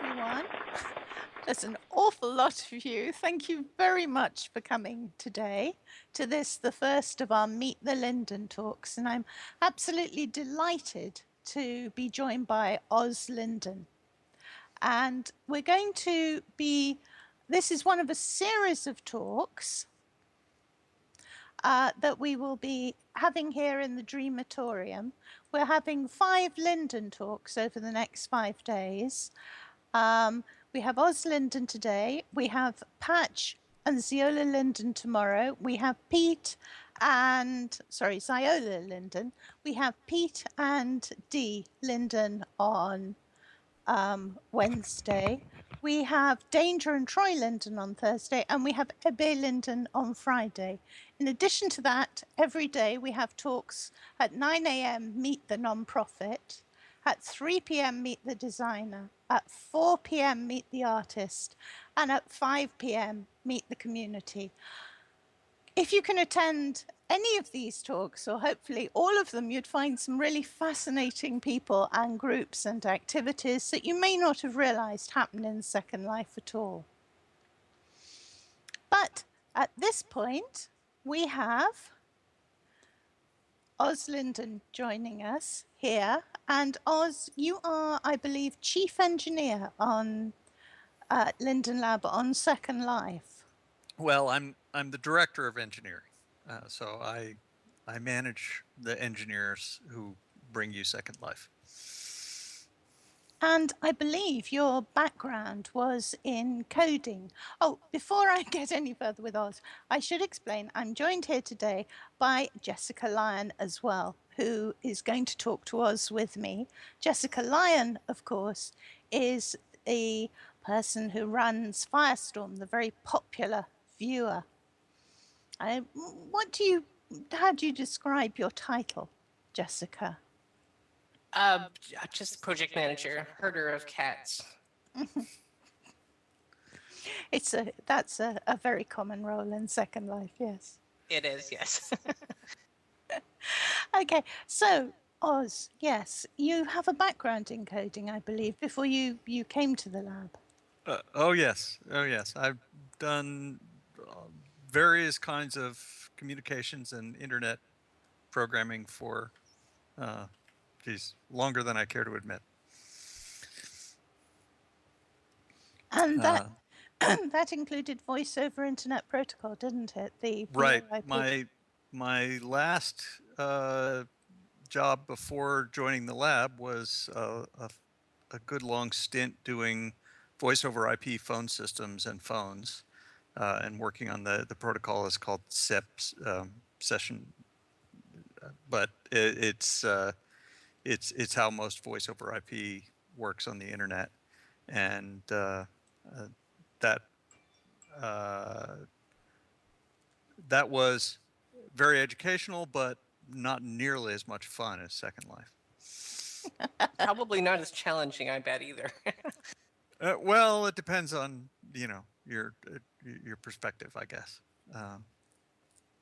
everyone. There's an awful lot of you. Thank you very much for coming today to this, the first of our Meet the Linden talks. And I'm absolutely delighted to be joined by Oz Linden. And we're going to be, this is one of a series of talks that we will be having here in the Dreamatorium. We're having 5 Linden talks over the next 5 days. We have Oz Linden today. We have Patch and Ziola Linden tomorrow. We have Ziola Linden. We have Pete and Dee Linden on Wednesday. We have Danger and Troy Linden on Thursday, and we have Ebe Linden on Friday. In addition to that, every day we have talks at 9 a.m. Meet the Nonprofit, at 3 p.m. Meet the Designer, at 4 p.m. Meet the Artist, and at 5 p.m. Meet the Community. If you can attend any of these talks, or hopefully all of them, you'd find some really fascinating people and groups and activities that you may not have realized happen in Second Life at all. But at this point, we have Oz Linden joining us here. And Oz, you are, I believe, Chief Engineer on Linden Lab on Second Life. Well, I'm the Director of Engineering. So I manage the engineers who bring you Second Life. And I believe your background was in coding. Oh, before I get any further with Oz, I should explain I'm joined here today by Jessica Lyon as well, who is going to talk to Oz with me. Jessica Lyon, of course, is a person who runs Firestorm, the very popular viewer. How do you describe your title, Jessica? Just project manager, herder of cats. That's a very common role in Second Life, yes. It is, yes. Okay, so Oz, yes, you have a background in coding, I believe, before you came to the lab. Oh yes. I've done various kinds of communications and internet programming for, longer than I care to admit. And that included voice over Internet Protocol, didn't it? Right. My last job before joining the lab was a good long stint doing voice over IP phone systems and phones, and working on the protocol is called SIP, session, but it's how most voice over IP works on the internet, and that was very educational, but not nearly as much fun as Second Life. Probably not as challenging, I bet, either. Well, it depends on your perspective, I guess.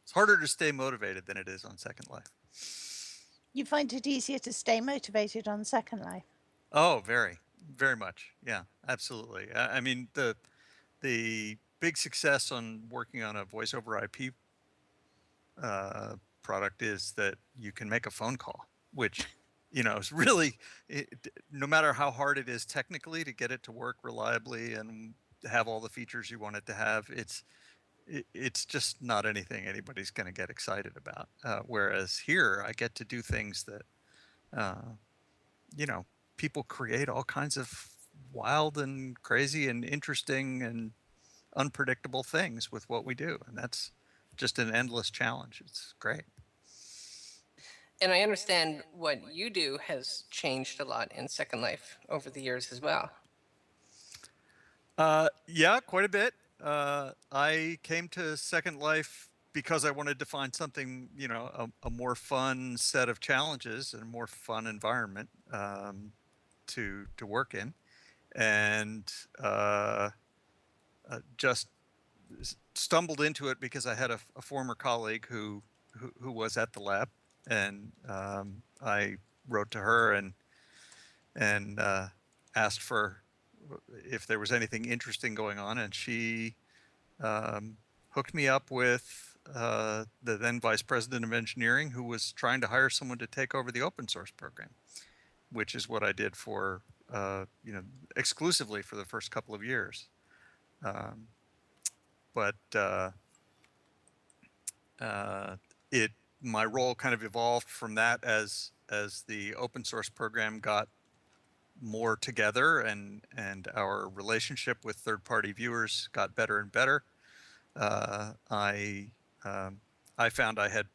It's harder to stay motivated than it is on Second Life. You find it easier to stay motivated on Second Life? Oh, very, very much. Yeah, absolutely. I mean, the big success on working on a voice over IP product is that you can make a phone call, which is really, no matter how hard it is technically to get it to work reliably and have all the features you want it to have, it's just not anything anybody's going to get excited about. Whereas here, I get to do things that, people create all kinds of wild and crazy and interesting and unpredictable things with what we do. And that's just an endless challenge. It's great. And I understand what you do has changed a lot in Second Life over the years as well. Yeah, quite a bit. I came to Second Life because I wanted to find something, a more fun set of challenges and a more fun environment to work in, and just stumbled into it because I had a former colleague who was at the lab, and I wrote to her and asked for if there was anything interesting going on, and she hooked me up with the then vice president of engineering, who was trying to hire someone to take over the open source program, which is what I did for exclusively for the first couple of years. But my role kind of evolved from that as the open source program got more together, and our relationship with third-party viewers got better and better. I found I had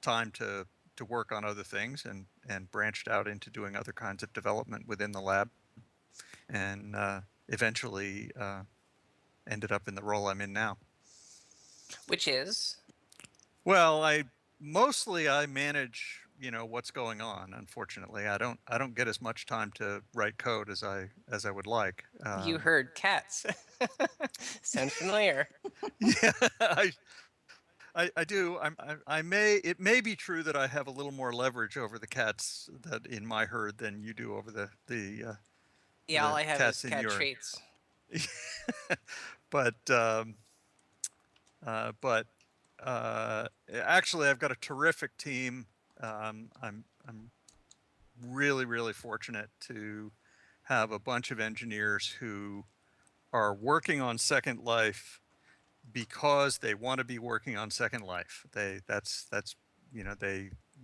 time to work on other things, and branched out into doing other kinds of development within the lab, and eventually ended up in the role I'm in now. Which is? Well, I manage, what's going on. Unfortunately, I don't get as much time to write code as I would like. You heard cats. Sounds familiar. Yeah, I do. It may be true that I have a little more leverage over the cats that in my herd than you do over the Yeah, all I have is cats in cat your. treats. But actually, I've got a terrific team. I'm really, really fortunate to have a bunch of engineers who are working on Second Life because they want to be working on Second Life. That's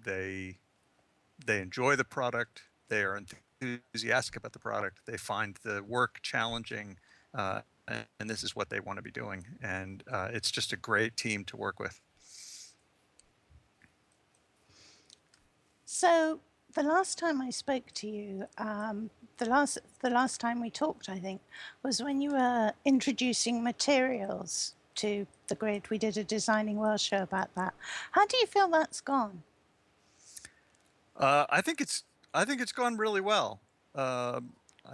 they enjoy the product. They are enthusiastic about the product. They find the work challenging, and this is what they want to be doing. And it's just a great team to work with. So the last time I spoke to you, the last time we talked, I think, was when you were introducing materials to the grid. We did a Designing World show about that. How do you feel that's gone? I think it's gone really well. I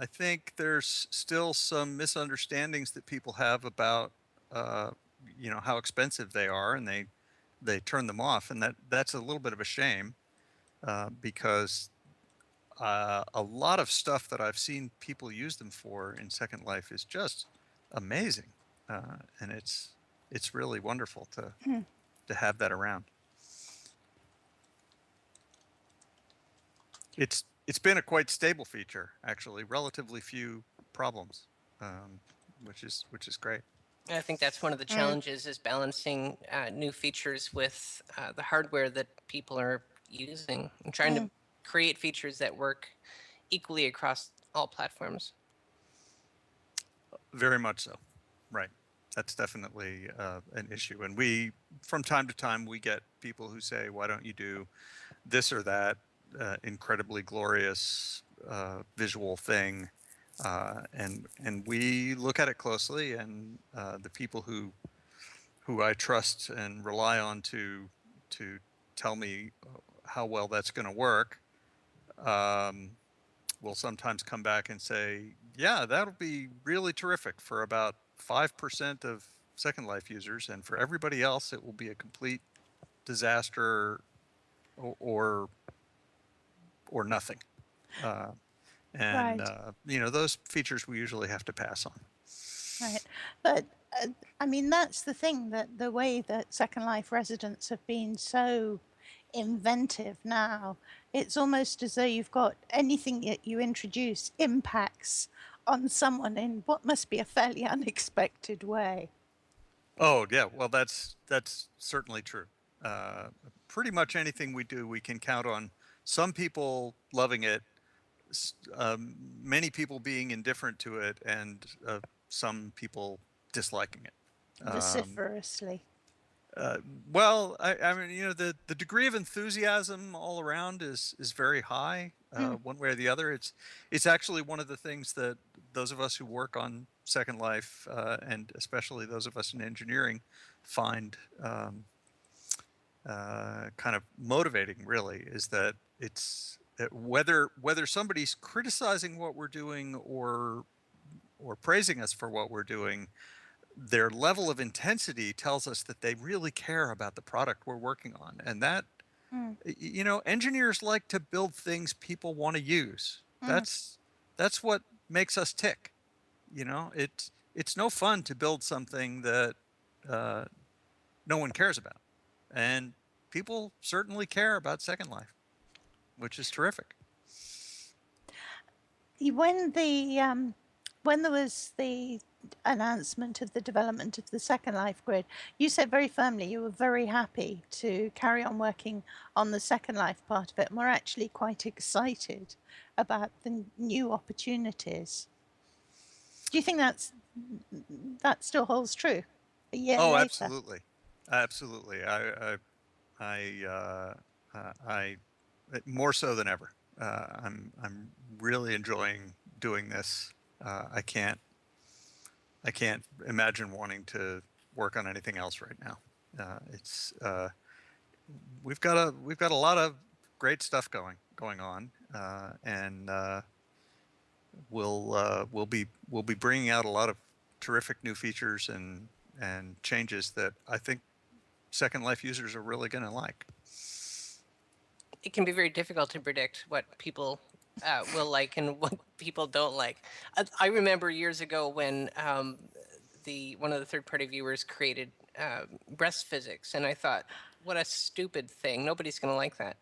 think there's still some misunderstandings that people have about how expensive they are, and they turn them off, and that's a little bit of a shame, because a lot of stuff that I've seen people use them for in Second Life is just amazing, and it's really wonderful to have that around. It's been a quite stable feature, actually. Relatively few problems, which is great. I think that's one of the challenges, is balancing new features with the hardware that people are using, and trying to create features that work equally across all platforms. Very much so, right. That's definitely an issue. And we, from time to time, we get people who say, why don't you do this or that incredibly glorious visual thing? And we look at it closely, and the people who I trust and rely on to tell me how well that's going to work will sometimes come back and say, yeah, that'll be really terrific for about 5% of Second Life users, and for everybody else it will be a complete disaster or nothing. And Right. Those features we usually have to pass on. Right, but I mean, that's the thing, that the way that Second Life residents have been so inventive now, it's almost as though you've got anything that you introduce impacts on someone in what must be a fairly unexpected way. Oh yeah, well that's certainly true. Pretty much anything we do, we can count on some people loving it, many people being indifferent to it, and some people disliking it. Vociferously. Well, I mean, the degree of enthusiasm all around is very high, one way or the other. It's actually one of the things that those of us who work on Second Life, and especially those of us in engineering, find kind of motivating, really, is that it's whether somebody's criticizing what we're doing or praising us for what we're doing, their level of intensity tells us that they really care about the product we're working on. And that, engineers like to build things people want to use. That's what makes us tick. you know, it's no fun to build something that no one cares about, and people certainly care about Second Life, which is terrific. When there was the announcement of the development of the Second Life grid, you said very firmly you were very happy to carry on working on the Second Life part of it, and we're actually quite excited about the new opportunities. Do you think that still holds true a year Oh, later? absolutely, absolutely. I more so than ever. I'm really enjoying doing this. I can't imagine wanting to work on anything else right now. It's we've got a lot of great stuff going on, and we'll be bringing out a lot of terrific new features and changes that I think Second Life users are really going to like. It can be very difficult to predict what people will like and what people don't like. I remember years ago when one of the third-party viewers created breast physics, and I thought, what a stupid thing. Nobody's going to like that.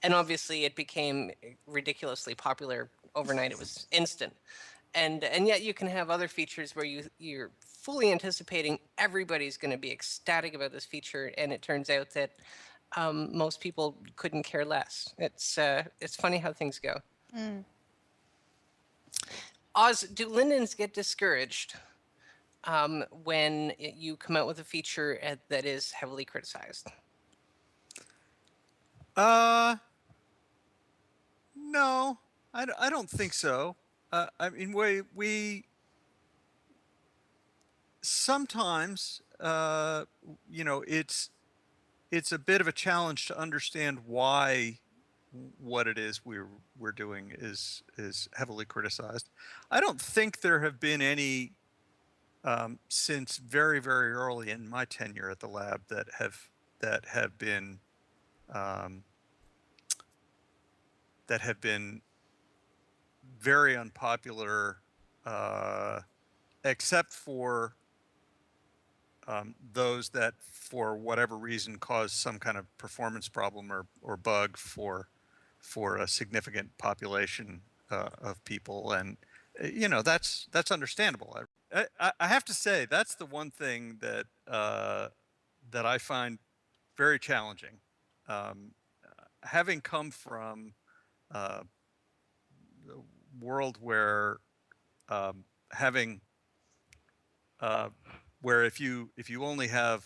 And obviously, it became ridiculously popular overnight. It was instant. And yet you can have other features where you're fully anticipating everybody's going to be ecstatic about this feature, and it turns out that most people couldn't care less. It's funny how things go. Oz, do Lindens get discouraged when you come out with a feature that is heavily criticized? No, I don't think so. I mean, we sometimes, you know, it's a bit of a challenge to understand why what it is we're doing is heavily criticized. I don't think there have been any since very early in my tenure at the lab that have been um, very unpopular, except for those that, for whatever reason, cause some kind of performance problem or bug for a significant population of people, and you know, that's understandable. I have to say that's the one thing that that I find very challenging. Um, Having come from a world where having where if you only have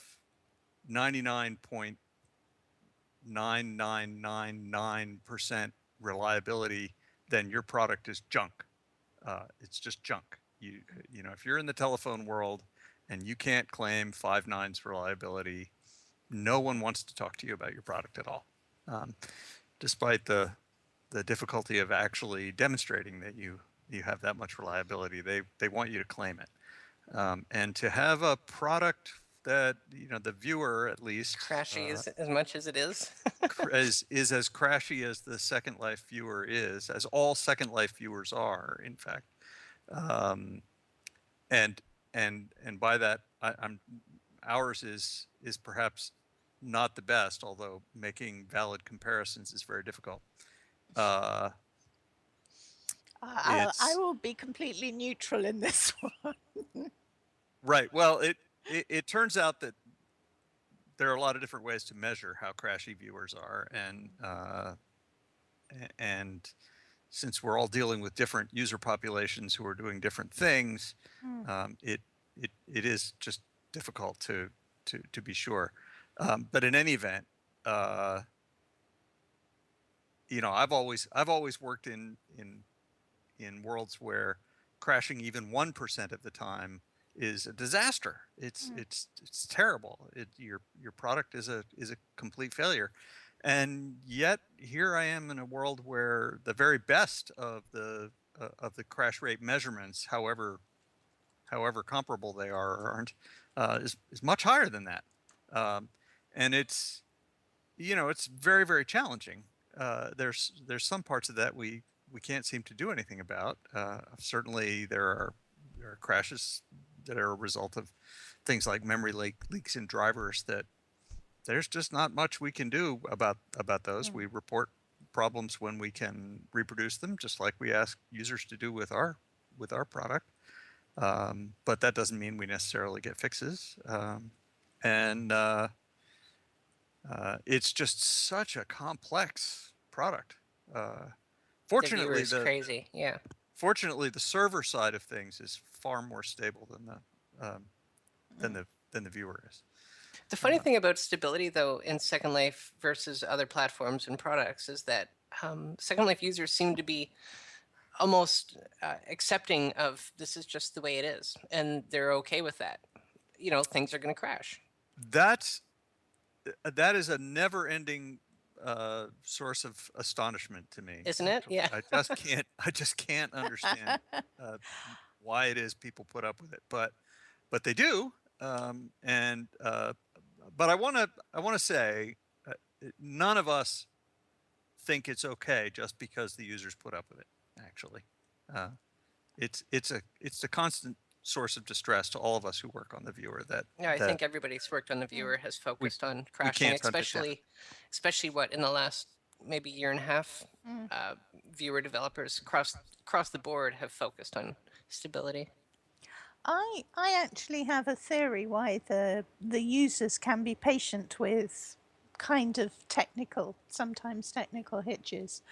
99.9999% reliability, then your product is junk. It's just junk. You know, if you're in the telephone world and you can't claim 5 nines reliability, no one wants to talk to you about your product at all, despite the difficulty of actually demonstrating that you have that much reliability. They want you to claim it. And to have a product that, you know, the viewer at least Crashy as much as it is. is as crashy as the Second Life viewer is, as all Second Life viewers are, in fact. And by that, I'm ours is perhaps not the best, although making valid comparisons is very difficult. I will be completely neutral in this one. Right. Well, it turns out that there are a lot of different ways to measure how crashy viewers are, and since we're all dealing with different user populations who are doing different things, it is just difficult to be sure. But in any event, you know, I've always worked in worlds where crashing even 1% of the time is a disaster. It's terrible. Your product is a complete failure. And yet here I am in a world where the very best of the crash rate measurements, however comparable they are or aren't, is much higher than that. And it's, you know, it's very challenging. There's some parts of that we can't seem to do anything about. Certainly there are are crashes that are a result of things like memory leaks in drivers that there's just not much we can do about those. We report problems when we can reproduce them, just like we ask users to do with our product. But that doesn't mean we necessarily get fixes. And it's just such a complex product. The viewer is crazy. Yeah. Fortunately, the server side of things is far more stable than the viewer is. The funny thing about stability, though, in Second Life versus other platforms and products is that Second Life users seem to be almost accepting of this is just the way it is, and they're okay with that. You know, things are going to crash. That is a never-ending source of astonishment to me, isn't it? Yeah. I just can't understand why it is people put up with it, but they do. But I want to say none of us think it's okay just because the users put up with it. Actually, it's a constant source of distress to all of us who work on the viewer. I think everybody who's worked on the viewer has focused on crashing, especially what in the last maybe year and a half, viewer developers across the board have focused on stability. I actually have a theory why the users can be patient with kind of sometimes technical hitches,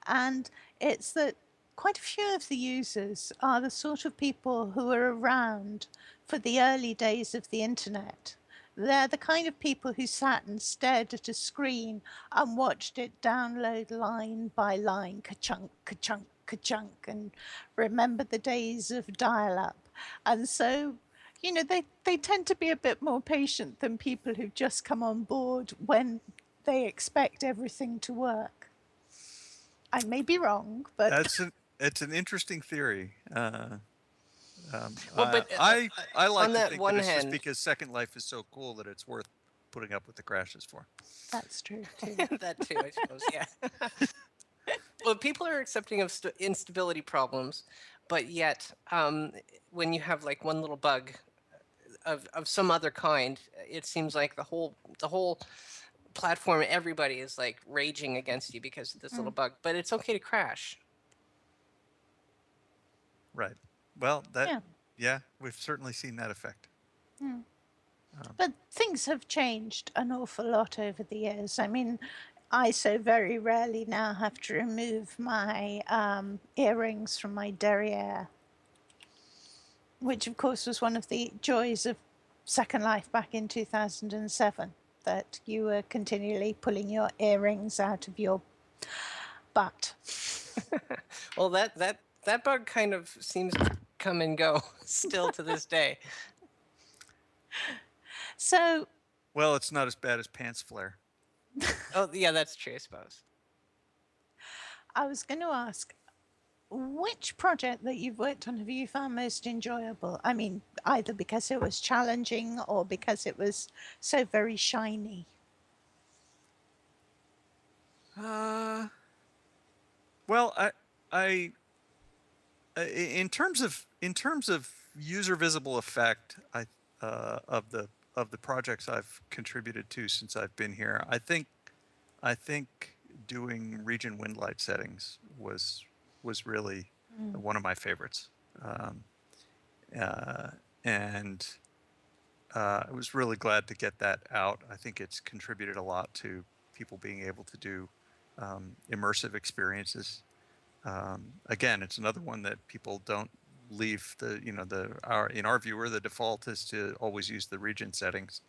and it's that quite a few of the users are the sort of people who are around for the early days of the internet. They're the kind of people who sat and stared at a screen and watched it download line by line, ka-chunk, ka-chunk, ka-chunk, and remember the days of dial-up. And so, you know, they tend to be a bit more patient than people who've just come on board when they expect everything to work. I may be wrong, but it's an interesting theory. But I like to think that it's hand, just because Second Life is so cool that it's worth putting up with the crashes for. That's true too. That too, I suppose. Yeah. Well, people are accepting of instability problems, but yet when you have like one little bug of some other kind, it seems like the whole platform, everybody is like raging against you because of this little bug. But it's okay to crash. Right. Well, we've certainly seen that effect. But things have changed an awful lot over the years. I mean, I so very rarely now have to remove my earrings from my derriere, which of course was one of the joys of Second Life back in 2007, that you were continually pulling your earrings out of your butt. Well, that bug kind of seems to come and go still to this day. So, well, it's not as bad as pants flare. Oh, yeah, that's true, I suppose. I was going to ask, which project that you've worked on have you found most enjoyable? I mean, either because it was challenging or because it was so very shiny. Well, I in terms of user visible effect, of the projects I've contributed to since I've been here, I think doing region wind light settings was really one of my favorites, and I was really glad to get that out. I think it's contributed a lot to people being able to do immersive experiences. Again, it's another one that people don't leave in our viewer, the default is to always use the region settings,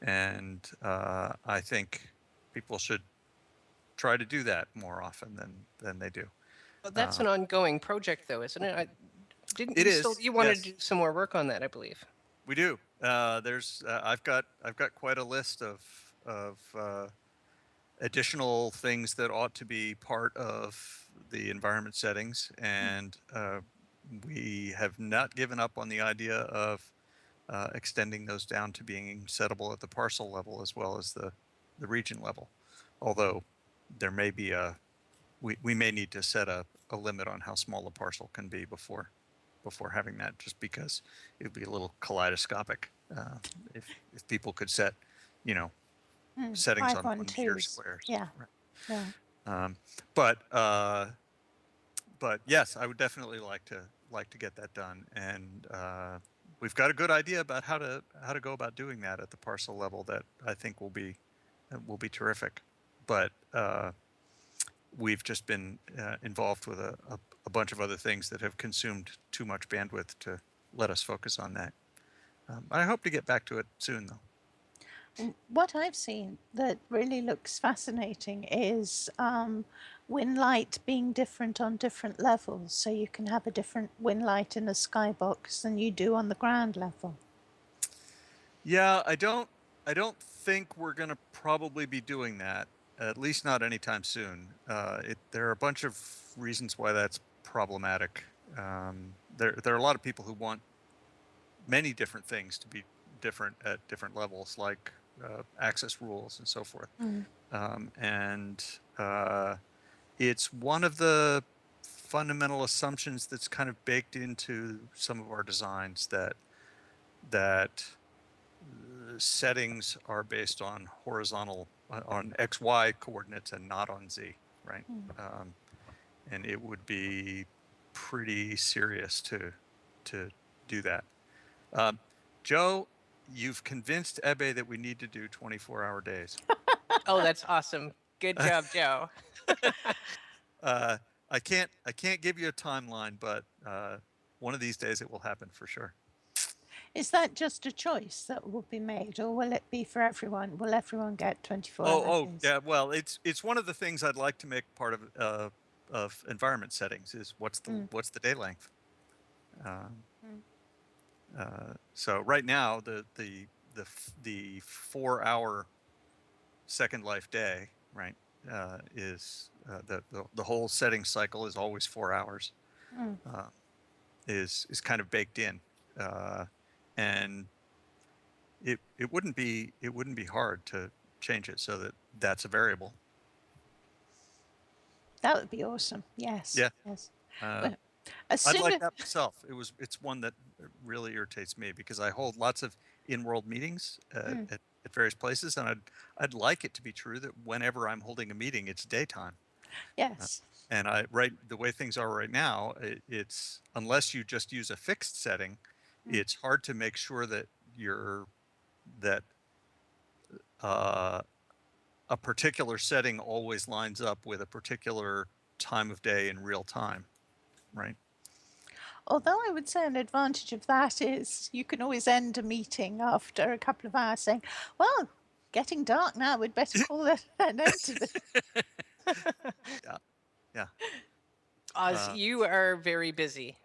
and I think people should try to do that more often than they do. Well, that's an ongoing project, though, isn't it? You wanted to do some more work on that, I believe. We do. I've got quite a list of additional things that ought to be part of the environment settings, and we have not given up on the idea of extending those down to being settable at the parcel level as well as the region level. Although there may be we may need to set a limit on how small a parcel can be before before having that, just because it would be a little kaleidoscopic if people could set, you know, settings on 1 meter 512s. squares. Yeah. Right. Yeah. But yes, I would definitely like to get that done, and we've got a good idea about how to go about doing that at the parcel level that I think will be terrific. But we've just been involved with a bunch of other things that have consumed too much bandwidth to let us focus on that. I hope to get back to it soon, though. What I've seen that really looks fascinating is win light being different on different levels. So you can have a different win light in a skybox than you do on the ground level. Yeah, I don't think we're going to probably be doing that, at least not anytime soon. There are a bunch of reasons why that's problematic. There are a lot of people who want many different things to be different at different levels, like access rules and so forth. And it's one of the fundamental assumptions that's kind of baked into some of our designs, that settings are based on horizontal, on XY coordinates and not on Z, right? And it would be pretty serious to do that. Joe, you've convinced Ebe that we need to do 24-hour days. Oh, that's awesome. Good job, Joe. I can't give you a timeline, but one of these days it will happen for sure. Is that just a choice that will be made, or will it be for everyone? Will everyone get 24-hour days? Yeah. Well, it's one of the things I'd like to make part of environment settings is what's the day length. So right now the 4-hour second life day, right, is the whole setting cycle is always 4 hours. Is kind of baked in, and it wouldn't be hard to change it so that that's a variable. That would be awesome. Yes. Yeah. Yes. I'd like that myself. It's one that really irritates me because I hold lots of in-world meetings at various places, and I'd like it to be true that whenever I'm holding a meeting, it's daytime. Yes. And the way things are right now, it's unless you just use a fixed setting, it's hard to make sure that a particular setting always lines up with a particular time of day in real time, right? Although I would say an advantage of that is you can always end a meeting after a couple of hours saying, well, getting dark now, we'd better call it an end to this. Yeah. Oz, you are very busy,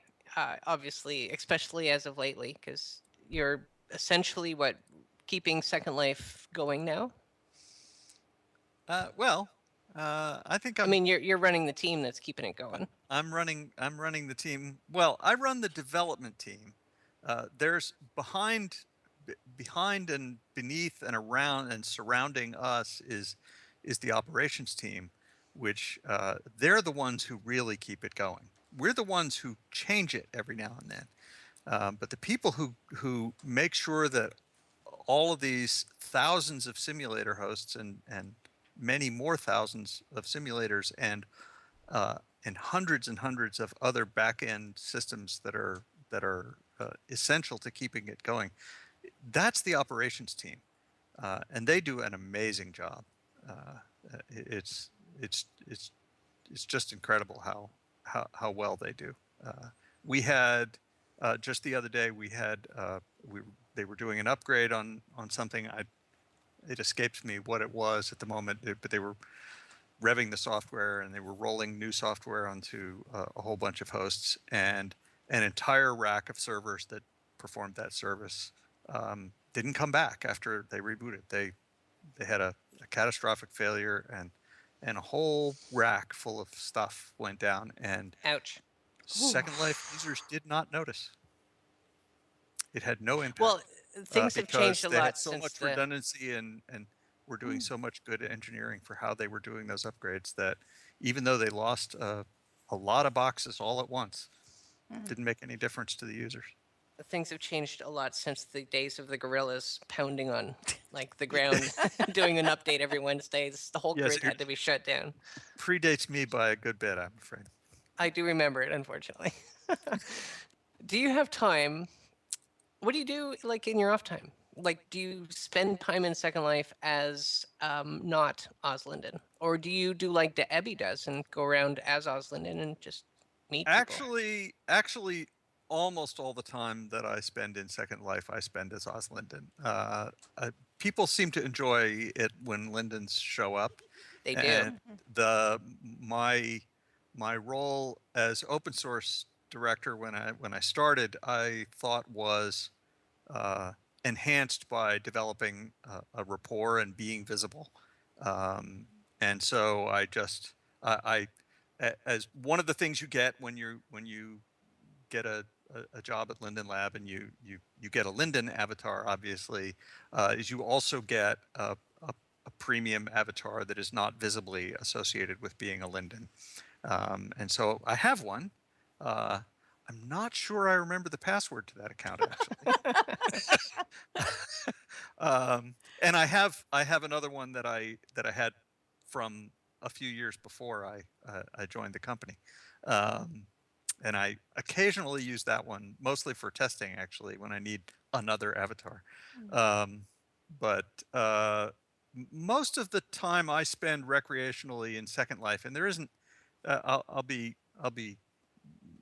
obviously, especially as of lately, because you're essentially keeping Second Life going now. I think I mean, you're running the team that's keeping it going. I'm running the team. Well, I run the development team. There's behind and beneath and around and surrounding us is the operations team, which they're the ones who really keep it going. We're the ones who change it every now and then. But the people who make sure that all of these thousands of simulator hosts and many more thousands of simulators and hundreds and hundreds of other back-end systems that are essential to keeping it going. That's the operations team, and they do an amazing job. It's just incredible how well they do. We had just the other day they were doing an upgrade on something. It escapes me what it was at the moment, but they were revving the software and they were rolling new software onto a whole bunch of hosts, and an entire rack of servers that performed that service didn't come back after they rebooted. They had a catastrophic failure, and a whole rack full of stuff went down, and ouch. Second Life users did not notice. It had no impact. Well, things have changed a lot they had so since much redundancy and were doing so much good engineering for how they were doing those upgrades that even though they lost a lot of boxes all at once, didn't make any difference to the users. Things have changed a lot since the days of the gorillas pounding on like the ground, doing an update every Wednesday. The whole Yes, grid had to be shut down. predates me by a good bit, I'm afraid. I do remember it, unfortunately. Do you have time? What do you do like in your off time? Like, do you spend time in Second Life as not Linden, or do you do like the Ebby does and go around as Linden and just meet people? Actually, almost all the time that I spend in Second Life, I spend as Oslinden. People seem to enjoy it when Lindens show up, They do. and the my role as open source director when I started, I thought was enhanced by developing a rapport and being visible. And so as one of the things you get when you get a job at Linden Lab and you get a Linden avatar, obviously, is you also get a premium avatar that is not visibly associated with being a Linden. And so I have one. I'm not sure I remember the password to that account, actually. And I have another one that I had from a few years before I joined the company, and I occasionally use that one, mostly for testing, actually, when I need another avatar. But most of the time I spend recreationally in Second Life, and there isn't. I'll be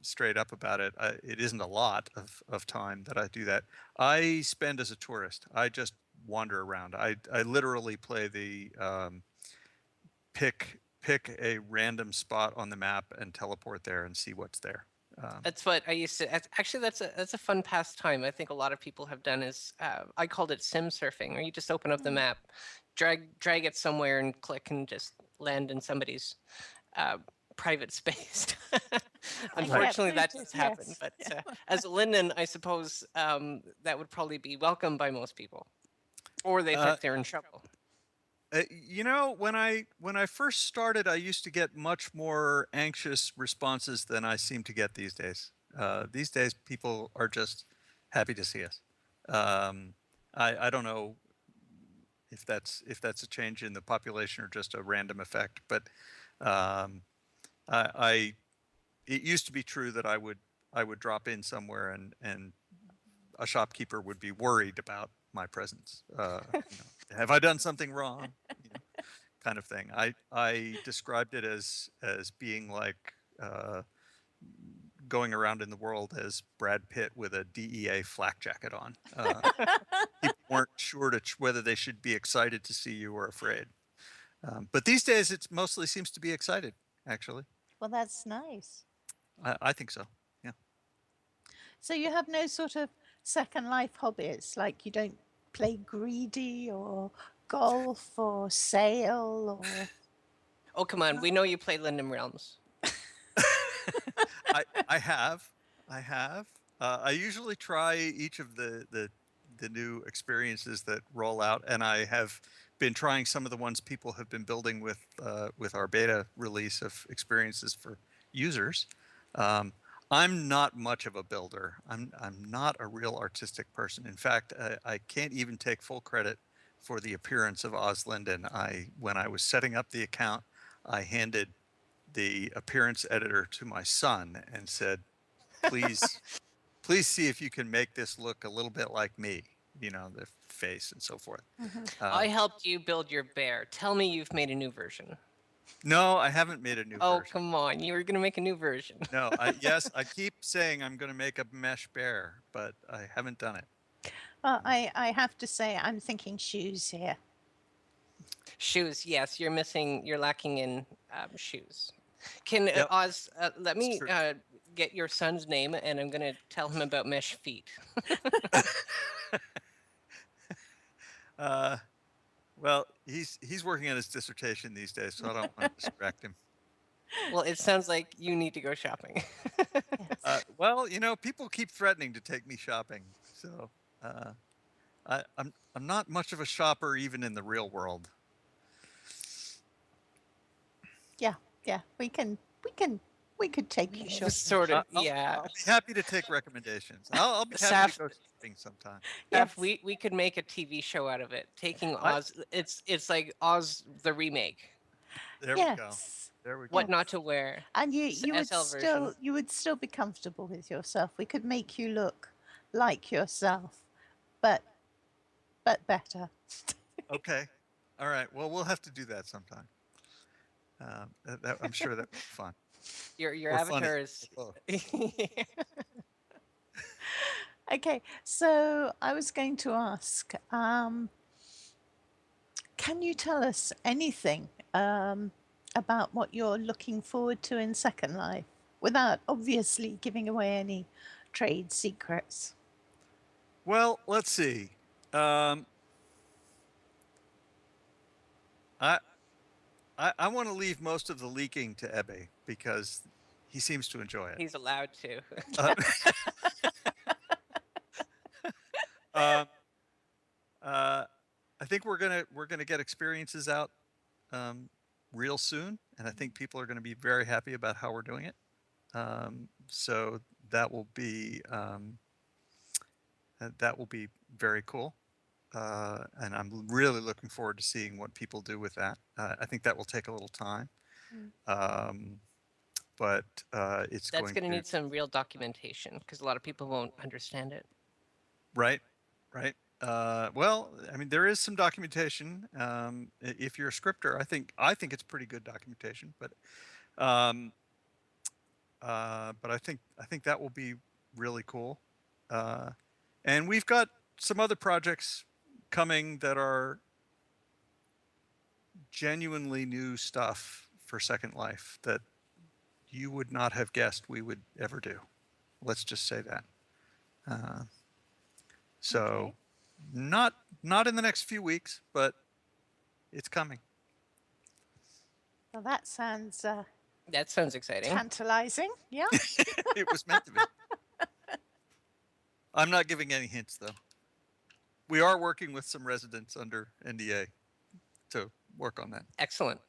straight up about it. It isn't a lot of time that I do that. I spend as a tourist. I just wander around. I literally play the pick a random spot on the map and teleport there and see what's there. That's what I used to. Actually, that's a fun pastime. I think a lot of people have done is I called it sim surfing, where you just open up the map, drag it somewhere, and click and just land in somebody's private space. Unfortunately, that does happen. Yes. But as a Linden, I suppose that would probably be welcomed by most people, or they think they're in trouble. When I first started, I used to get much more anxious responses than I seem to get these days. These days, people are just happy to see us. I don't know if that's a change in the population or just a random effect, but it used to be true that I would drop in somewhere and a shopkeeper would be worried about my presence. Have I done something wrong? Kind of thing. I described it as being like going around in the world as Brad Pitt with a DEA flak jacket on. People weren't sure whether they should be excited to see you or afraid. But these days, it mostly seems to be excited, actually. Well, that's nice. I think so. Yeah. So you have no sort of Second Life hobbies, like you don't play greedy or golf or sail or. Oh, come on. We know you play Linden Realms. I have. I usually try each of the new experiences that roll out, and I have been trying some of the ones people have been building with our beta release of experiences for users. I'm not much of a builder. I'm not a real artistic person. In fact, I can't even take full credit for the appearance of Linden. When I was setting up the account, I handed the appearance editor to my son and said, please see if you can make this look a little bit like me, the face and so forth. I helped you build your bear. Tell me you've made a new version. No, I haven't made a new version. Oh, come on. You were going to make a new version. No, yes, I keep saying I'm going to make a mesh bear, but I haven't done it. Well, I have to say, I'm thinking shoes here. Shoes, yes. You're lacking in shoes. Can Yep. Oz, let me get your son's name, and I'm going to tell him about mesh feet. Well, he's working on his dissertation these days, so I don't want to distract him. Well, it sounds like you need to go shopping. Well, people keep threatening to take me shopping, so I'm not much of a shopper even in the real world. Yeah, we can We could take you shopping. Sort of, yeah. I'll be happy to take recommendations. I'll be happy to go shopping sometime. If Yes. we could make a TV show out of it, taking I- Oz. It's like Oz the remake. There we go. Yes. There we go. What not to wear. And you would SL version. still be comfortable with yourself. We could make you look like yourself, but better. Okay. All right. Well, we'll have to do that sometime. I'm sure that would be fun. Your Or funny. avatar is. Both. Okay, so I was going to ask, can you tell us anything about what you're looking forward to in Second Life, without obviously giving away any trade secrets? Well, let's see. I want to leave most of the leaking to Ebbe because he seems to enjoy it. He's allowed to. I think we're gonna get experiences out real soon, and I think people are going to be very happy about how we're doing it. So that will be very cool. And I'm really looking forward to seeing what people do with that. I think that will take a little time, but it's That's going to need some real documentation because a lot of people won't understand it. Right. Well, I mean, there is some documentation. If you're a scripter, I think it's pretty good documentation. But I think that will be really cool. And we've got some other projects coming that are genuinely new stuff for Second Life that you would not have guessed we would ever do. Let's just say that. So not in the next few weeks, but it's coming. Well, that sounds exciting. tantalizing. Yeah. It was meant to be. I'm not giving any hints, though. We are working with some residents under NDA to work on that. Excellent.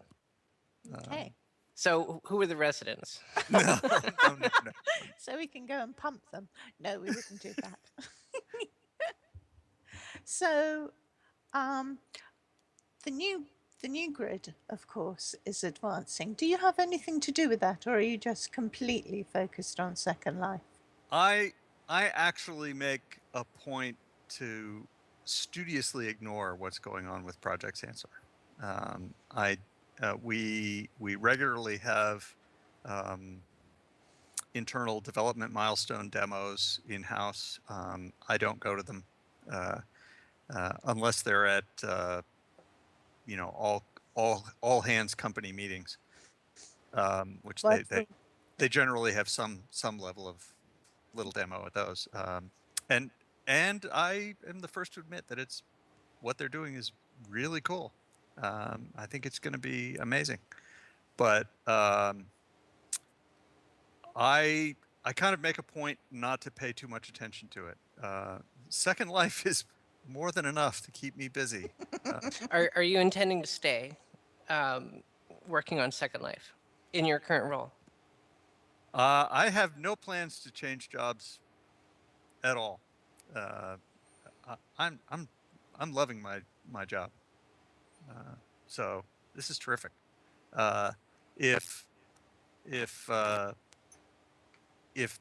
Okay. So who are the residents? No. So we can go and pump them. No, we wouldn't do that. So the new grid, of course, is advancing. Do you have anything to do with that, or are you just completely focused on Second Life? I actually make a point to studiously ignore what's going on with Project Sansar. We regularly have internal development milestone demos in-house. I don't go to them unless they're at all hands company meetings, which they generally have some level of little demo at those. And I am the first to admit that it's what they're doing is really cool. I think it's going to be amazing, but I kind of make a point not to pay too much attention to it. Second Life is more than enough to keep me busy. Are you intending to stay working on Second Life in your current role? I have no plans to change jobs at all. I'm loving my job. So this is terrific. If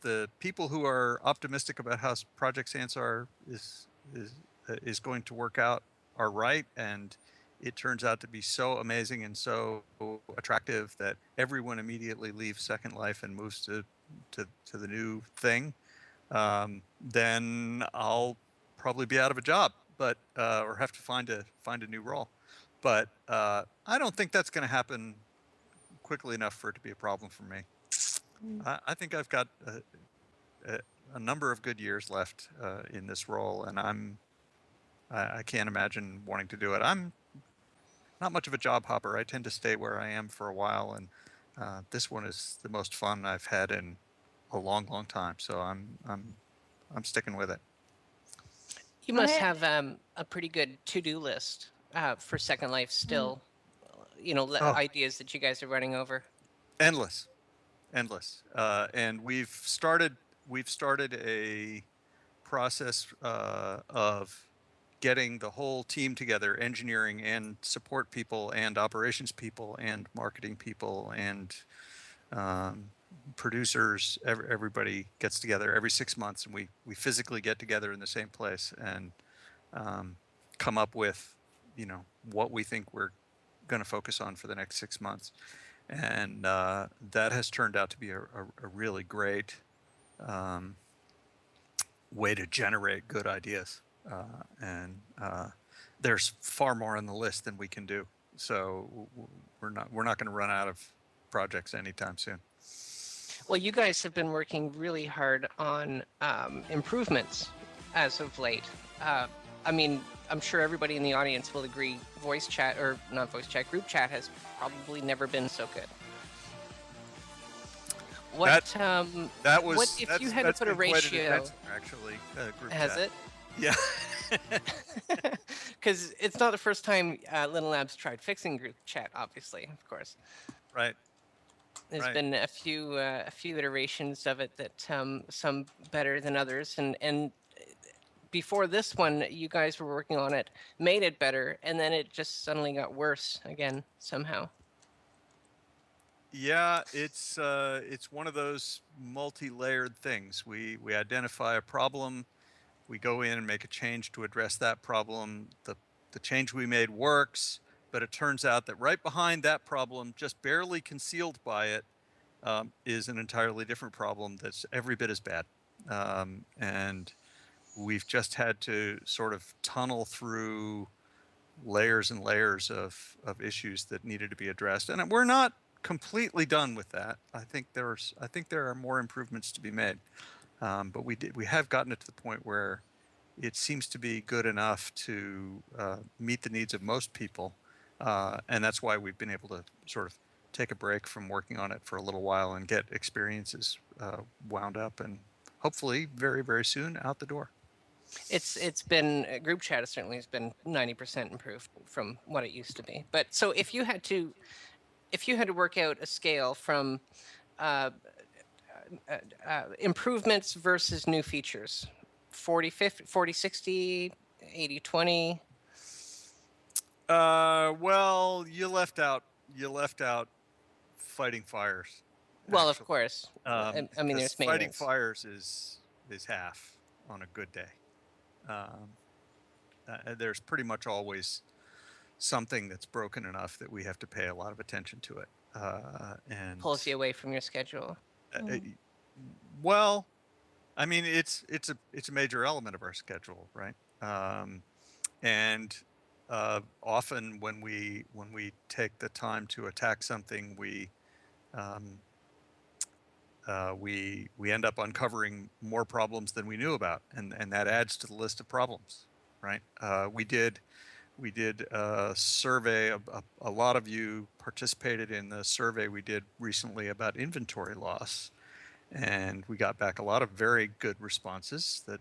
the people who are optimistic about how Project Sansar is going to work out are right, and it turns out to be so amazing and so attractive that everyone immediately leaves Second Life and moves to the new thing, then I'll probably be out of a job, but or have to find a new role. But I don't think that's going to happen quickly enough for it to be a problem for me. I think I've got a number of good years left in this role, and I can't imagine wanting to do it. I'm not much of a job hopper. I tend to stay where I am for a while, and this one is the most fun I've had in a long time. So I'm sticking with it. You must have a pretty good to-do list for Second Life still. Ideas that you guys are running over. Endless. endless. And we've started a process of getting the whole team together, engineering and support people and operations people and marketing people and producers. Everybody gets together every 6 months, and we physically get together in the same place and come up with, what we think we're going to focus on for the next 6 months. And that has turned out to be a really great way to generate good ideas. And there's far more on the list than we can do. So we're not going to run out of projects anytime soon. Well, you guys have been working really hard on improvements as of late. I mean, I'm sure everybody in the audience will agree voice chat, or not voice chat, group chat has probably never been so good. What if you had to put a ratio? Actually, group has chat. It? Yeah. Because it's not the first time Little Labs tried fixing group chat, obviously, of course. Right. There's been a few iterations of it that some better than others, and before this one, you guys were working on it, made it better, and then it just suddenly got worse again somehow. Yeah, it's one of those multi-layered things. We identify a problem, we go in and make a change to address that problem. The change we made works, but it turns out that right behind that problem, just barely concealed by it, is an entirely different problem that's every bit as bad. And we've just had to sort of tunnel through layers and layers of issues that needed to be addressed. And we're not completely done with that. I think there are more improvements to be made. But we have gotten it to the point where it seems to be good enough to meet the needs of most people. And that's why we've been able to sort of take a break from working on it for a little while and get experiences wound up, and hopefully very, very soon out the door. It's been group chat certainly has been 90% improved from what it used to be. But so if you had to work out a scale from improvements versus new features, 40 50 40 60 80 20. Well, you left out fighting fires. Well, actually. of course. I mean, there's fighting maintenance. fires is half on a good day. There's pretty much always something that's broken enough that we have to pay a lot of attention to it. And pulls you away from your schedule. Well, I mean, it's a major element of our schedule, right? And often when we take the time to attack something, we end up uncovering more problems than we knew about, and that adds to the list of problems, right? We did a survey. A lot of you participated in the survey we did recently about inventory loss, and we got back a lot of very good responses. That,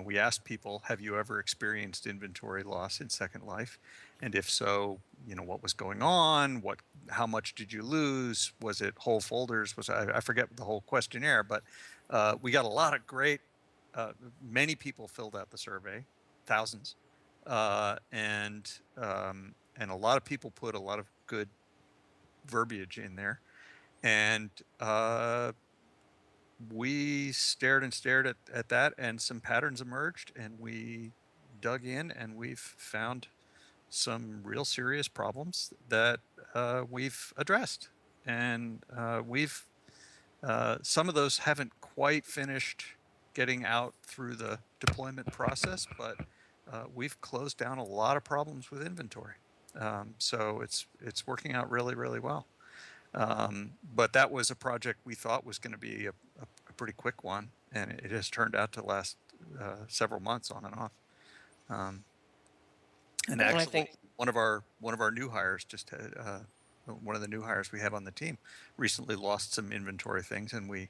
we asked people, have you ever experienced inventory loss in Second Life? And if so, what was going on? How much did you lose? Was it whole folders? I forget the whole questionnaire, but we got a lot of great. Many people filled out the survey, thousands, and a lot of people put a lot of good verbiage in there, and we stared at that, and some patterns emerged, and we dug in, and we've found some real serious problems that we've addressed. And some of those haven't quite finished getting out through the deployment process, but we've closed down a lot of problems with inventory. So it's working out really, really well. But that was a project we thought was going to be a pretty quick one, and it has turned out to last several months on and off. And actually, I think one of our new hires just had, one of the new hires we have on the team recently lost some inventory things, and we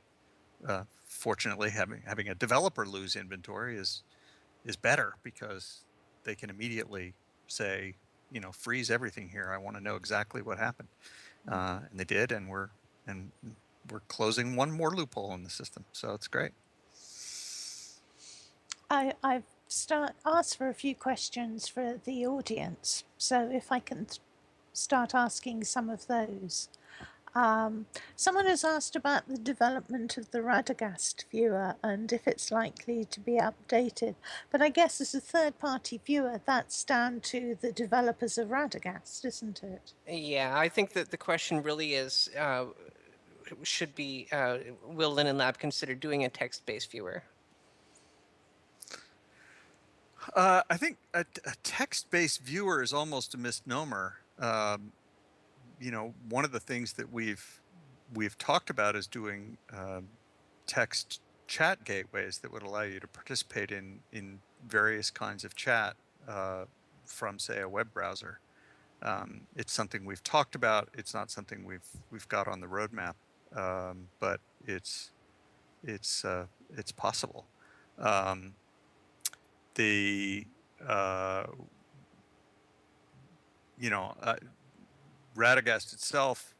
fortunately having a developer lose inventory is better, because they can immediately say, freeze everything here. I want to know exactly what happened. And they did, and we're closing one more loophole in the system, so it's great. I've asked for a few questions for the audience, so if I can start asking some of those. Someone has asked about the development of the Radagast viewer and if it's likely to be updated. But I guess as a third-party viewer, that's down to the developers of Radagast, isn't it? Yeah, I think that the question really is, will Linden Lab consider doing a text-based viewer? I think a text-based viewer is almost a misnomer. One of the things that we've talked about is doing text chat gateways that would allow you to participate in various kinds of chat from, say, a web browser. It's something we've talked about. It's not something we've got on the roadmap, but it's possible. Radagast itself,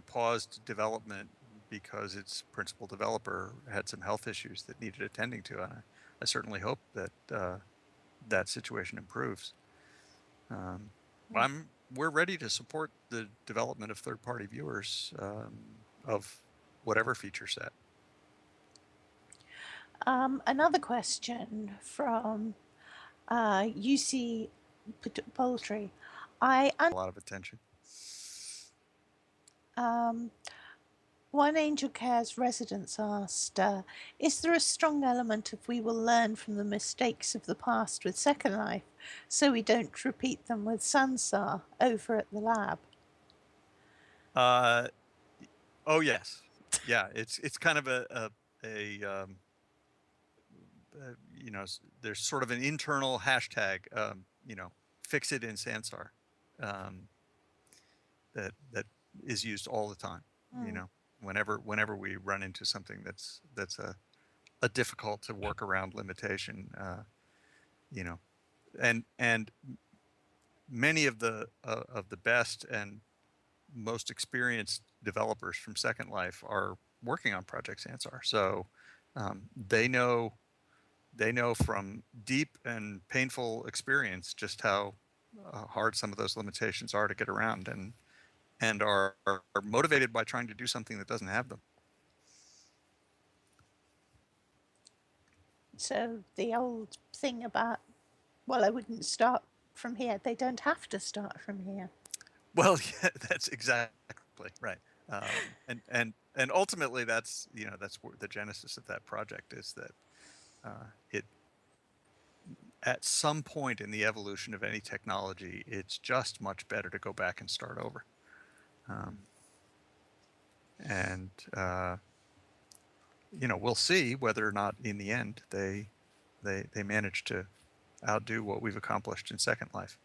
paused development because its principal developer had some health issues that needed attending to, and I certainly hope that that situation improves. We're ready to support the development of third-party viewers of whatever feature set. Another question from UC Poultry. A lot of attention. One Angel Cares residents asked, is there a strong element of we will learn from the mistakes of the past with Second Life so we don't repeat them with Sansar over at the lab? Oh yes, yeah. It's kind of there's sort of an internal hashtag, fix it in Sansar, that is used all the time. Whenever we run into something that's a difficult to work around limitation, and many of the best and most experienced developers from Second Life are working on Project Sansar, so they know from deep and painful experience just how hard some of those limitations are to get around, and are motivated by trying to do something that doesn't have them. So the old thing about, well, I wouldn't start from here. They don't have to start from here. Well, yeah, that's exactly right. And ultimately, that's where the genesis of that project is, that it, at some point in the evolution of any technology, it's just much better to go back and start over. We'll see whether or not in the end they manage to outdo what we've accomplished in Second Life.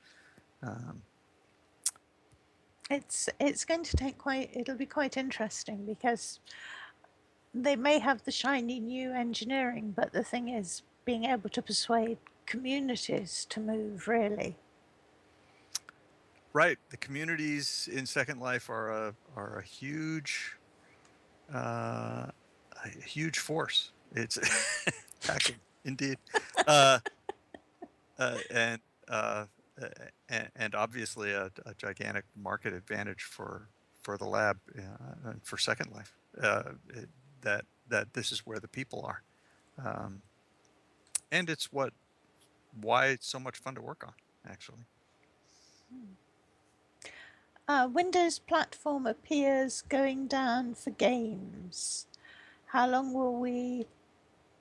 It's going to take it'll be quite interesting, because they may have the shiny new engineering, but the thing is being able to persuade communities to move, really. Right. The communities in Second Life are a huge force. It's packing indeed, and obviously a gigantic market advantage for the lab, and for Second Life. That this is where the people are, and it's why it's so much fun to work on, actually. Windows platform appears going down for games. How long will we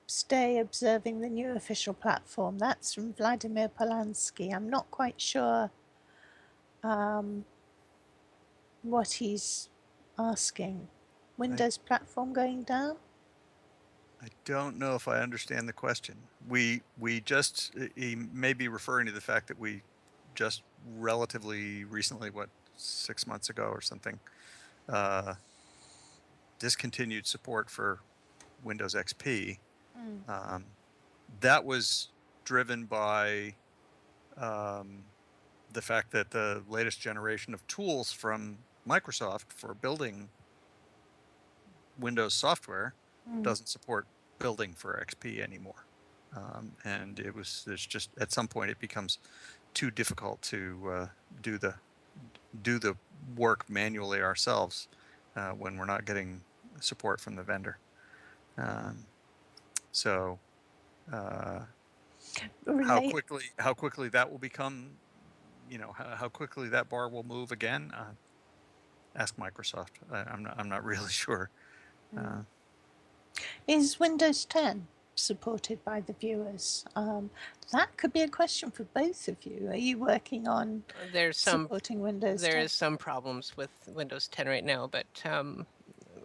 stay observing the new official platform? That's from Vladimir Polanski. I'm not quite sure what he's asking. Windows platform going down? I don't know if I understand the question. He may be referring to the fact that we just relatively recently, 6 months ago or something, discontinued support for Windows XP. That was driven by the fact that the latest generation of tools from Microsoft for building Windows software doesn't support building for XP anymore. And there's just, at some point it becomes too difficult to do the work manually ourselves when we're not getting support from the vendor. So how quickly that will become, how quickly that bar will move again, ask Microsoft. I'm not really sure. Is Windows 10 supported by the viewers? That could be a question for both of you. Are you working on supporting Windows 10? There is some problems with Windows 10 right now, but I'm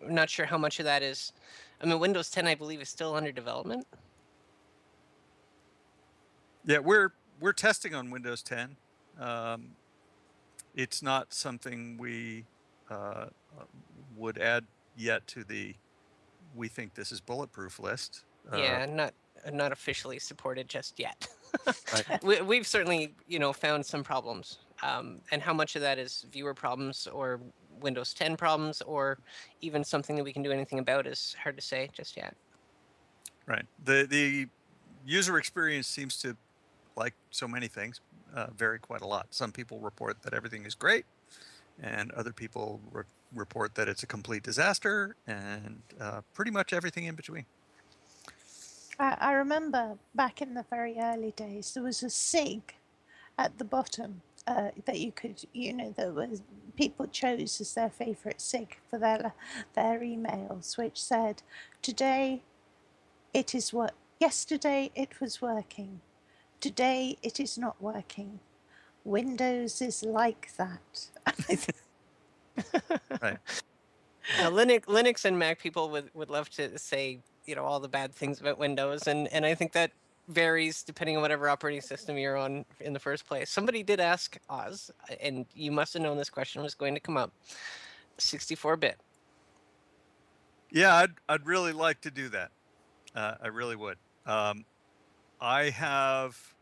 not sure how much of that is. I mean, Windows 10, I believe, is still under development. Yeah, we're testing on Windows 10. It's not something we would add yet to the "we think this is bulletproof" list. Yeah, not officially supported just yet. Right. We've certainly, found some problems. And how much of that is viewer problems or Windows 10 problems, or even something that we can do anything about, is hard to say just yet. Right. The user experience seems to, like so many things, vary quite a lot. Some people report that everything is great, and other people report that it's a complete disaster, and pretty much everything in between. I remember back in the very early days, there was a SIG at the bottom that you could, that was people chose as their favorite SIG for their emails, which said, "Today it is yesterday it was working. Today it is not working. Windows is like that." Right. Now, Linux and Mac people would love to say, all the bad things about Windows, and I think that varies depending on whatever operating system you're on in the first place. Somebody did ask Oz, and you must have known this question was going to come up. 64-bit. Yeah, I'd really like to do that. I really would. I have.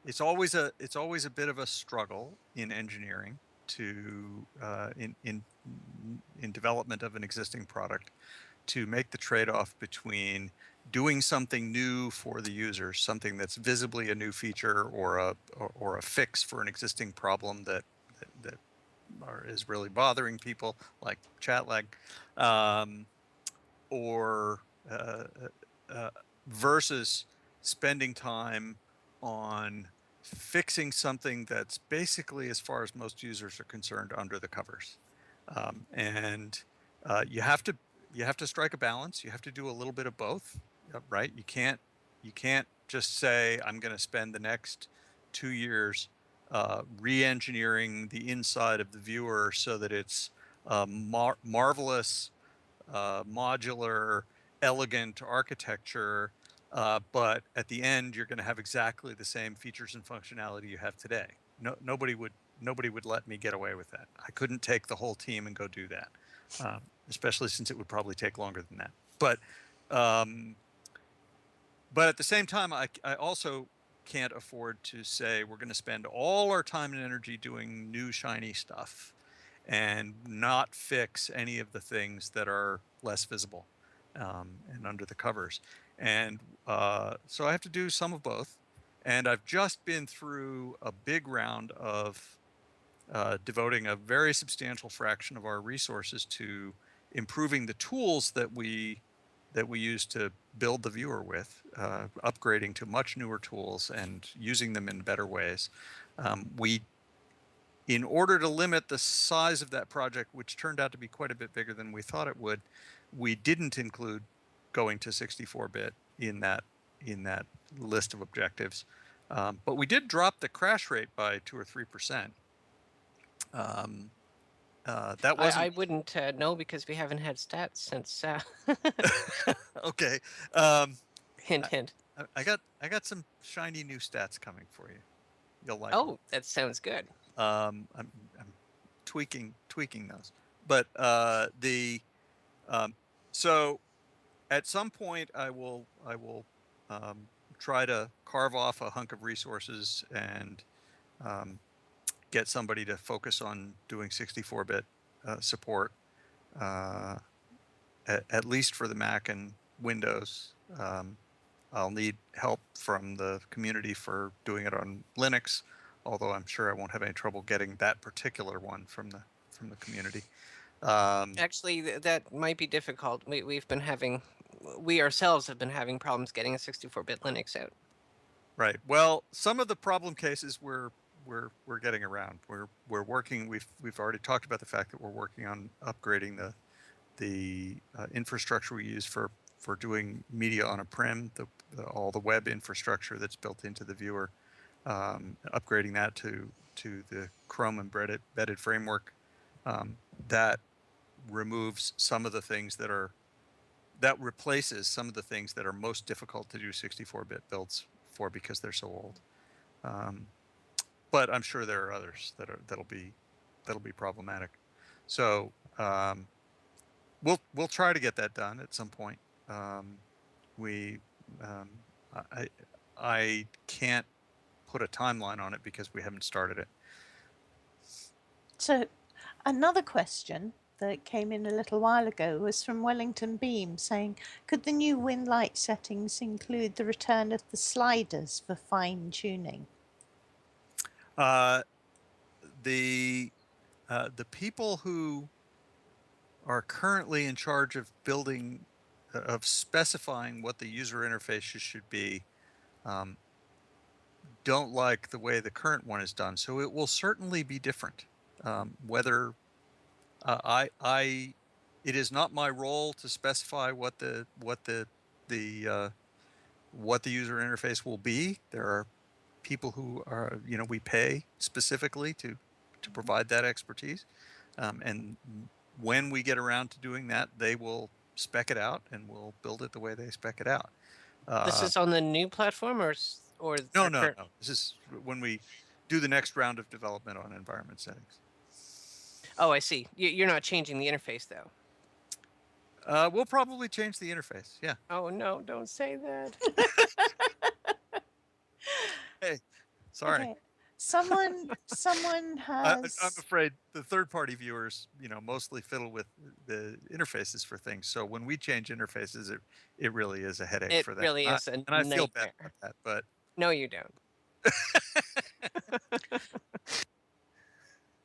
It's always a bit of a struggle in engineering to in development of an existing product, to make the trade-off between doing something new for the user, something that's visibly a new feature or a fix for an existing problem that is really bothering people, like chat lag, or versus spending time on fixing something that's basically, as far as most users are concerned, under the covers. And you have to strike a balance. You have to do a little bit of both, right? You can't just say, I'm going to spend the next 2 years re-engineering the inside of the viewer so that it's marvelous, modular, elegant architecture, but at the end you're going to have exactly the same features and functionality you have today. Nobody would let me get away with that. I couldn't take the whole team and go do that, especially since it would probably take longer than that. But at the same time, I also can't afford to say we're going to spend all our time and energy doing new shiny stuff and not fix any of the things that are less visible and under the covers. And so I have to do some of both. And I've just been through a big round of devoting a very substantial fraction of our resources to improving the tools that we use to build the viewer with, upgrading to much newer tools and using them in better ways. In order to limit the size of that project, which turned out to be quite a bit bigger than we thought it would, we didn't include going to 64-bit in that list of objectives. But we did drop the crash rate by 2 or 3%. That wasn't. I wouldn't know, because we haven't had stats since. Okay. Hint, hint. I got some shiny new stats coming for you. You'll like. Oh, that sounds good. I'm tweaking those, but so at some point I will try to carve off a hunk of resources and get somebody to focus on doing 64-bit support, at least for the Mac and Windows. I'll need help from the community for doing it on Linux, although I'm sure I won't have any trouble getting that particular one from the community. Actually, that might be difficult. We ourselves have been having problems getting a 64-bit Linux out. Right. Well, some of the problem cases we're getting around. We're working. We've already talked about the fact that we're working on upgrading the infrastructure we use for doing media on a Prim, all the web infrastructure that's built into the viewer, upgrading that to the Chrome embedded framework. That removes some of the things that replaces some of the things that are most difficult to do 64-bit builds for because they're so old. But I'm sure there are others that'll be problematic. So we'll try to get that done at some point. I can't put a timeline on it because we haven't started it. So another question that came in a little while ago was from Wellington Beam saying, could the new Win light settings include the return of the sliders for fine tuning? The people who are currently in charge of building, of specifying what the user interfaces should be, don't like the way the current one is done. So it will certainly be different. Whether it is not my role to specify what the user interface will be. There are people who are, we pay specifically to provide that expertise, and when we get around to doing that, they will spec it out and we'll build it the way they spec it out. This is on the new platform, or no. This is when we do the next round of development on environment settings. Oh, I see. You're not changing the interface, though. We'll probably change the interface. Yeah. Oh no! Don't say that. Hey, sorry. Okay. Someone has. I'm afraid the third-party viewers, mostly fiddle with the interfaces for things. So when we change interfaces, it really is a headache for them. It really is a and I nightmare. feel bad about that, but no, you don't.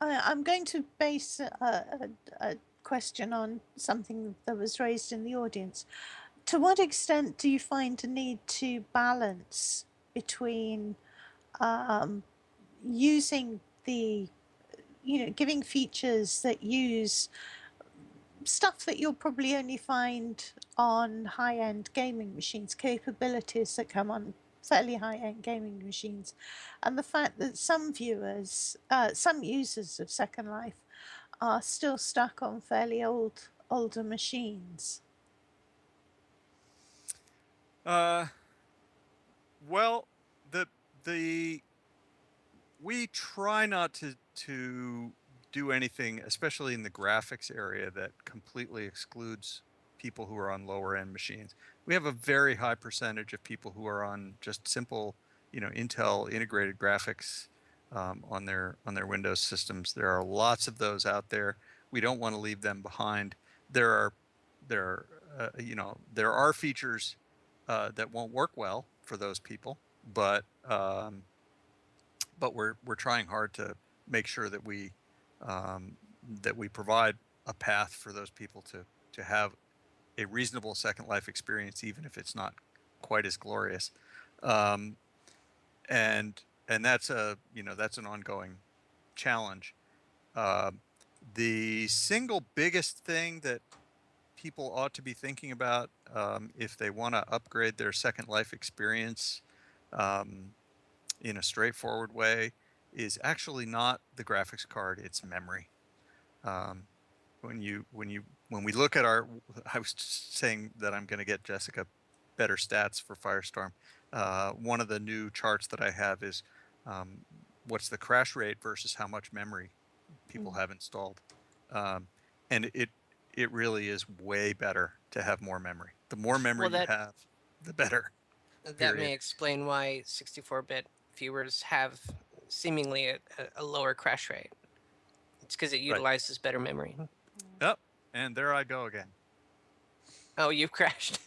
I'm going to base a question on something that was raised in the audience. To what extent do you find a need to balance between using giving features that use stuff that you'll probably only find on high-end gaming machines, capabilities that come on fairly high-end gaming machines, and the fact that some viewers, some users of Second Life are still stuck on fairly older machines? Well, we try not to do anything, especially in the graphics area, that completely excludes people who are on lower end machines. We have a very high percentage of people who are on just simple, Intel integrated graphics on their Windows systems. There are lots of those out there. We don't want to leave them behind. There are features that won't work well for those people, but we're trying hard to make sure that we provide a path for those people to have a reasonable Second Life experience, even if it's not quite as glorious. And that's that's an ongoing challenge. The single biggest thing that people ought to be thinking about if they want to upgrade their Second Life experience in a straightforward way is actually not the graphics card, it's memory. When we look at I was saying that I'm going to get Jessica better stats for Firestorm. One of the new charts that I have is what's the crash rate versus how much memory people have installed. And it really is way better to have more memory. The more memory you have, the better. That may explain why 64-bit viewers have seemingly a lower crash rate. It's because it utilizes better memory. Yep. And there I go again. Oh, you've crashed.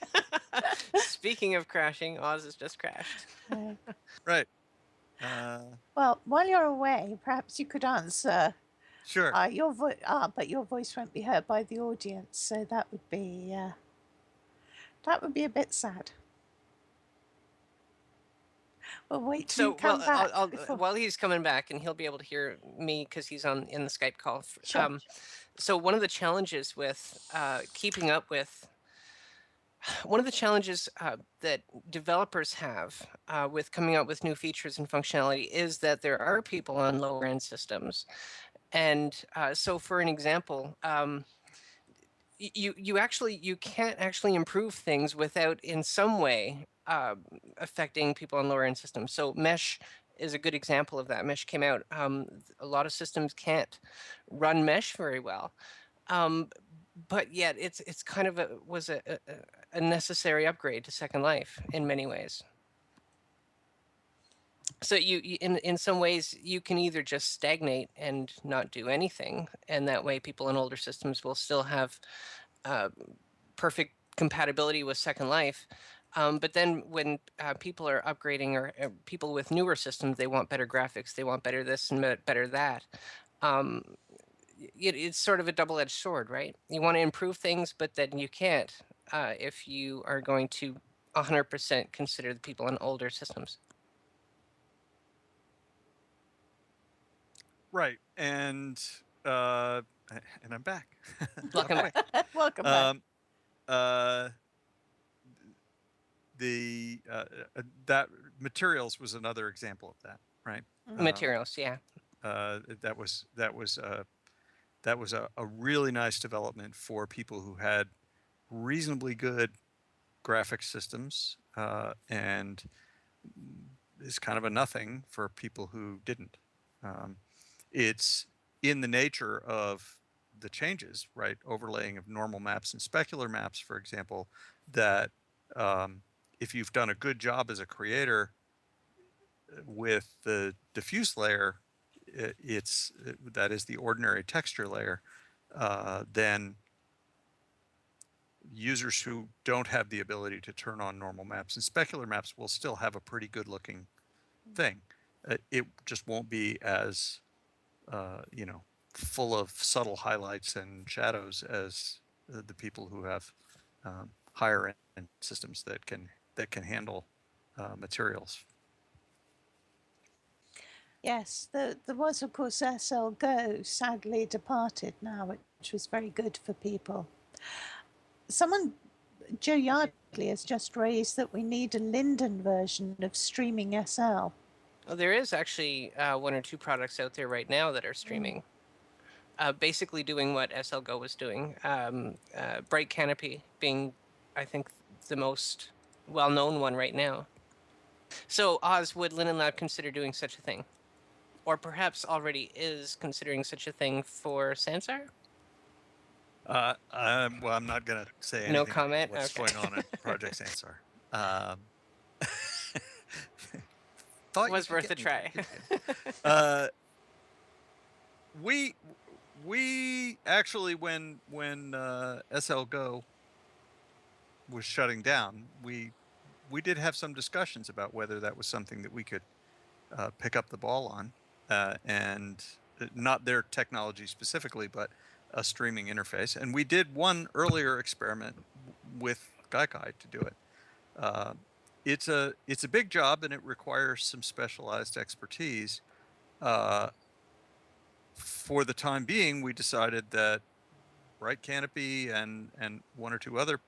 Speaking of crashing, Oz has just crashed. Right. Well, while you're away, perhaps you could answer. Sure. But your voice won't be heard by the audience, so that would be a bit sad. We'll wait till you come back. While he's coming back, and he'll be able to hear me because he's in the Skype call. Sure. So one of the challenges with keeping up with one of the challenges that developers have with coming up with new features and functionality is that there are people on lower end systems. And so for an example, you can't actually improve things without in some way affecting people on lower end systems. So Mesh is a good example of that. Mesh came out. A lot of systems can't run Mesh very well. But yet it's kind of was a necessary upgrade to Second Life in many ways. So you in some ways you can either just stagnate and not do anything, and that way people in older systems will still have perfect compatibility with Second Life. But then when people are upgrading, or people with newer systems, they want better graphics, they want better this and better that. It's sort of a double-edged sword, right? You want to improve things, but then you can't if you are going to 100% consider the people on older systems. Right. And I'm back. Welcome back. Welcome back. That materials was another example of that, right? Materials, yeah. That was a really nice development for people who had reasonably good graphics systems, and is kind of a nothing for people who didn't. It's in the nature of the changes, right? Overlaying of normal maps and specular maps, for example, that if you've done a good job as a creator with the diffuse layer, that is the ordinary texture layer, then users who don't have the ability to turn on normal maps and specular maps will still have a pretty good looking thing. It just won't be as full of subtle highlights and shadows as the people who have higher end systems that can handle materials. Yes, there was, of course, SL Go, sadly departed now, which was very good for people. Joe Yardley has just raised that we need a Linden version of streaming SL. Well, there is actually one or two products out there right now that are streaming. Basically doing what SL Go was doing. Bright Canopy being, I think, the most well-known one right now. So Oz, would Linden Lab consider doing such a thing? Or perhaps already is considering such a thing for Sansar? Well, I'm not going to say anything No comment? about what's going on at Project Sansar. Thought was worth a try. We actually, when SL Go was shutting down, we did have some discussions about whether that was something that we could pick up the ball on, and not their technology specifically, but a streaming interface. And we did one earlier experiment with Gaikai to do it. It's a big job, and it requires some specialized expertise. For the time being, we decided that Bright Canopy and one or two other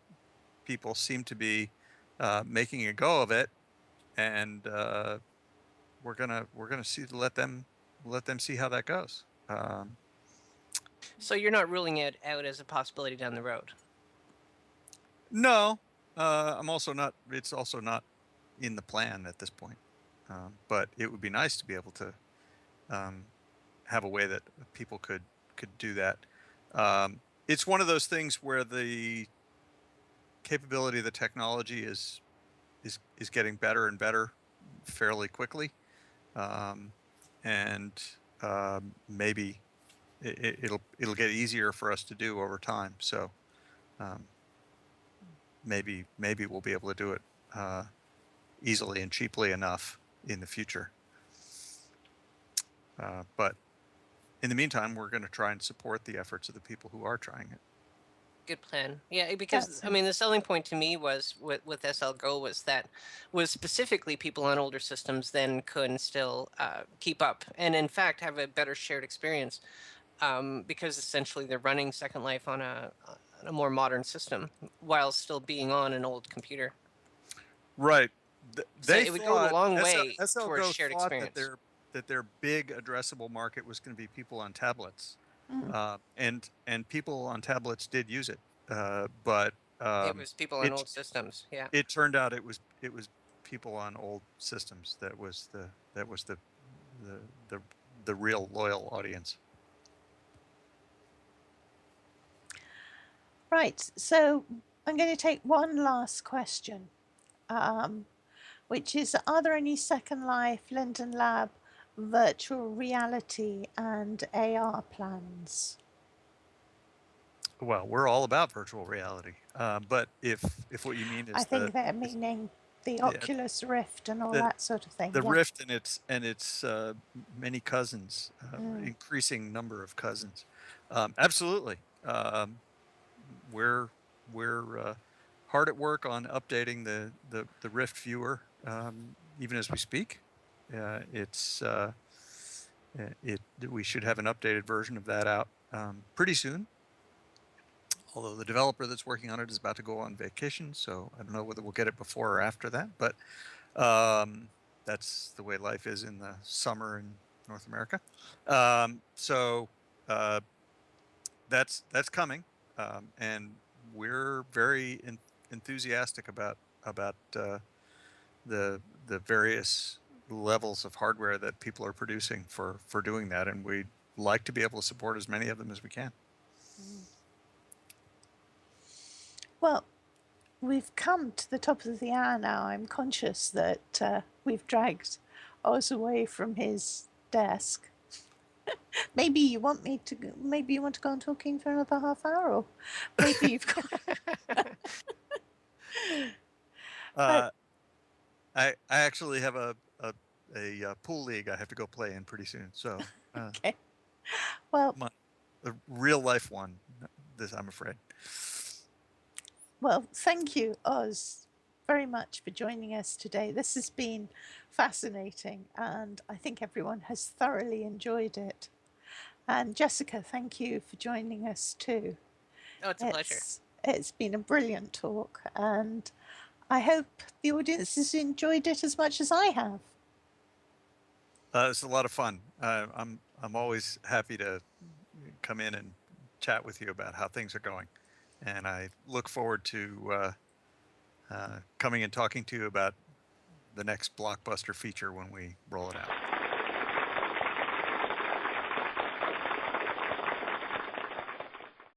people seem to be making a go of it, and we're gonna let them see how that goes. So you're not ruling it out as a possibility down the road? No, I'm also not. It's also not in the plan at this point. But it would be nice to be able to have a way that people could do that. It's one of those things where the capability of the technology is getting better and better fairly quickly, and maybe it'll get easier for us to do over time. So maybe we'll be able to do it easily and cheaply enough in the future. But in the meantime, we're going to try and support the efforts of the people who are trying it. Good plan. Yeah, because I mean, the selling point to me was with SL Go was specifically people on older systems then could still keep up and in fact have a better shared experience because essentially they're running Second Life on a more modern system while still being on an old computer. Right. So They it would go a long way SL towards Go shared thought experience. that their big addressable market was going to be people on tablets, and people on tablets did use it, but It was people on old systems. Yeah. it turned out it was people on old systems that was the real loyal audience. Right, so I'm going to take one last question, which is, are there any Second Life Linden Lab virtual reality and AR plans? Well, we're all about virtual reality, but if what you mean is I think they're meaning the Oculus Rift and all that sort of thing. The Rift and its many cousins, increasing number of cousins. Absolutely, we're hard at work on updating the Rift viewer, even as we speak. We should have an updated version of that out pretty soon. Although the developer that's working on it is about to go on vacation, so I don't know whether we'll get it before or after that. But that's the way life is in the summer in North America. So that's coming, and we're very enthusiastic about the various levels of hardware that people are producing for doing that, and we'd like to be able to support as many of them as we can. Well, we've come to the top of the hour now. I'm conscious that we've dragged Oz away from his desk. Maybe you want to go on talking for another half hour, or maybe you've got. I actually have a pool league I have to go play in pretty soon. So okay. Well, a real life one. I'm afraid. Well, thank you, Oz, very much for joining us today. This has been fascinating, and I think everyone has thoroughly enjoyed it. And Jessica, thank you for joining us too. Oh, it's a pleasure. It's been a brilliant talk, and I hope the audience has enjoyed it as much as I have. It's a lot of fun. I'm always happy to come in and chat with you about how things are going, and I look forward to coming and talking to you about the next blockbuster feature when we roll it out.